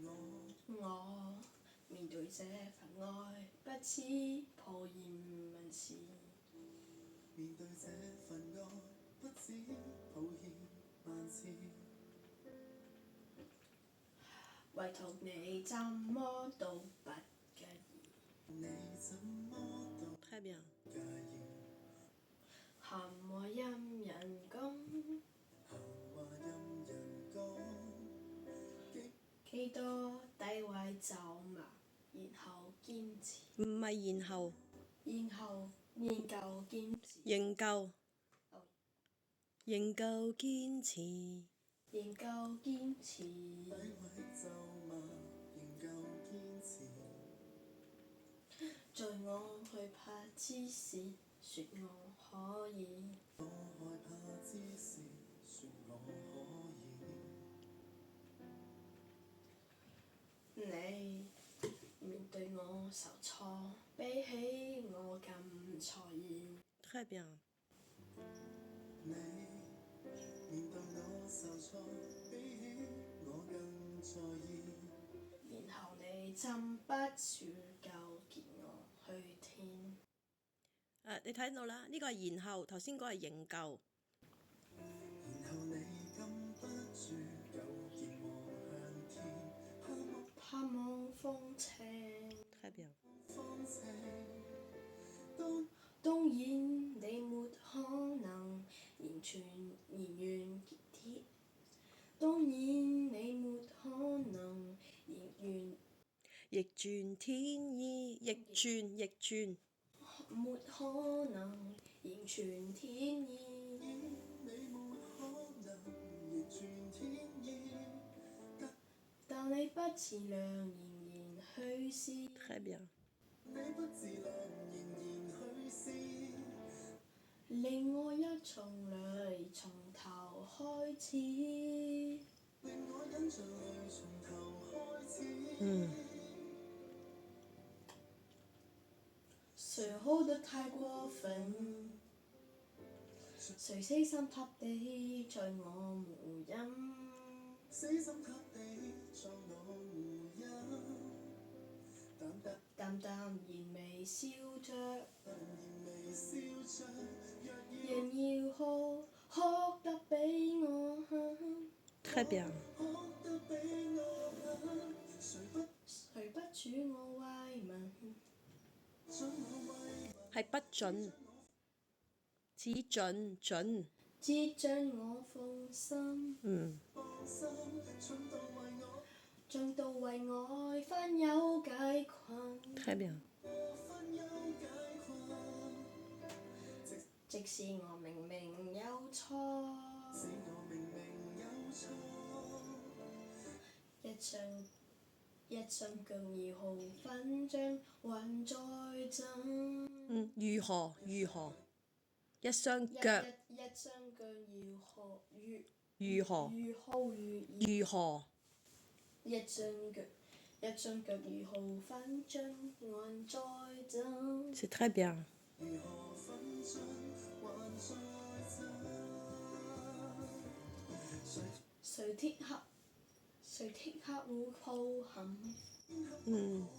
我面對這份愛，不似抱怨萬事。面對這份愛，不止抱歉萬次。唯獨你怎麼都不介意。你怎麼都太bien。介意。閒話任人講，閒話任人講，幾多詆毀咒罵，然後堅持。唔係然後。然後仍舊堅持。仍舊。哦。仍舊堅持。仍舊堅持。詆毀咒罵，仍舊堅持。在我害怕之時，說我可以。我害怕之時，說我可以。你面對我受挫，比起我更在意。太bien。你面對我受挫，比起我更在意。然後你怎不說夠結我去天？你睇到啦，呢個係然後，頭先嗰個係仍舊。然後你禁不住糾結我向天，盼望風情。太bien。方程當然你沒可能完全如願結鐵，當然你沒可能逆轉天意，逆轉。沒可能完全天意。你沒可能逆轉天意，但你不自量仍然去試。太bien。你不自量仍然去試，令我一從淚從頭開始。令我忍着淚從頭開始。誰好得太過分？誰死心塌地在我無音？死心塌地在我無音。淡淡然微笑着，淡然微笑着，若要哭得比我狠。太bien。哭得比我狠，誰不准我慰問？准我慰問，係不准，只准。只准我放心。放心，盡到為愛分憂解困。太bien。分憂解困，即使我明明有錯，使我明明有錯，一雙腳如毫粉像還在震。如何？一雙腳。一雙腳如何？如何？一雙腳如毫粉像還在震。C'est très bien。如何分進還在震，誰鐵刻會抱憾？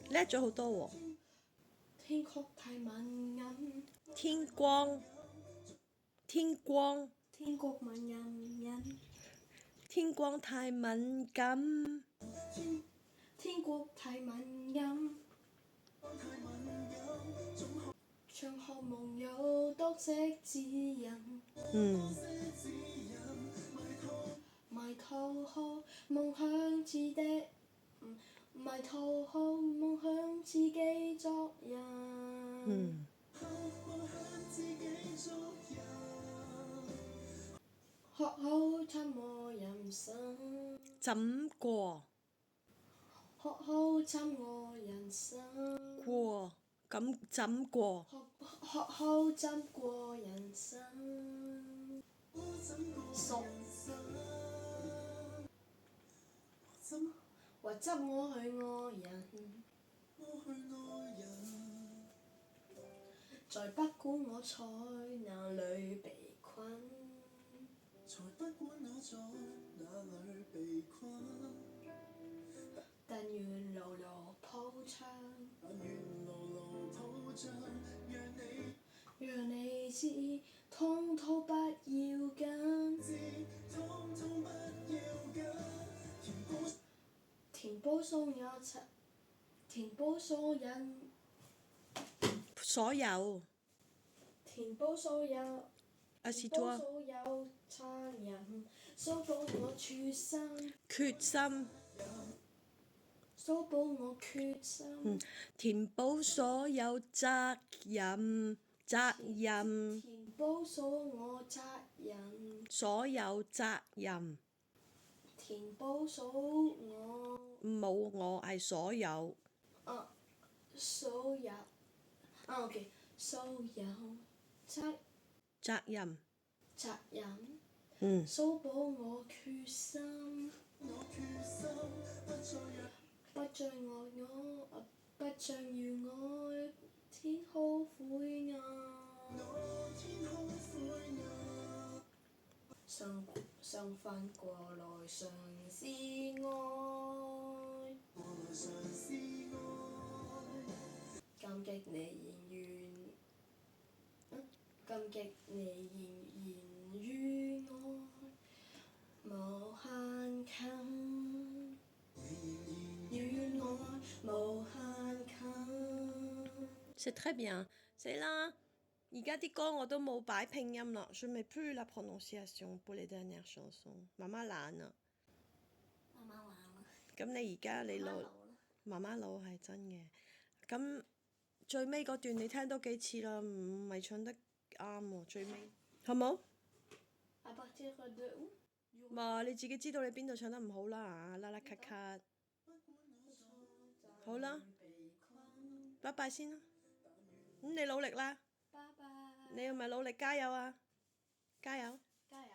叻咗好多喎。天確太敏感。天光敏感。天光太敏感。天國太敏感。像渴望有多些指引。迷途後夢想自己作人。學好怎麼人生。怎過？學好怎麼人生。過咁怎過？學好怎過人生。熟或執我去愛人，在不管我在哪裏被困，才不管我在哪裏被困。第願牢牢抱唱，但願牢牢抱着，讓你知，通通不要緊，通通不要緊，填補所有填補所有所有填補所有啊，是toi所有殘忍，修補我決心，決心修補我決心，填補所有責任，填補所有責任，所有責任填補所我冇我係所有所有OK 所有責任，責任，嗯，修補我決心，我決心不再愛不再要愛，天空灰暗，我天空灰暗，想翻過來嘗試愛，過來嘗試愛，感激你言與愛，無限近，與愛無限近。C'est très bien，死啦！而家啲歌我都冇擺拼音啦，je mets plus la prononciation pour les dernières chansons。媽媽懶啊，慢慢玩啦，咁你而家你老媽媽老係真嘅，咁最尾嗰段你聽多幾次啦，唔係唱得啱喎，最尾好冇？À partir de où？嘛你自己知道你邊度唱得唔好啦嚇，啦啦咳咳，好啦，拜拜先啦，咁你努力啦，拜拜，你係咪努力加油啊？加油！加油！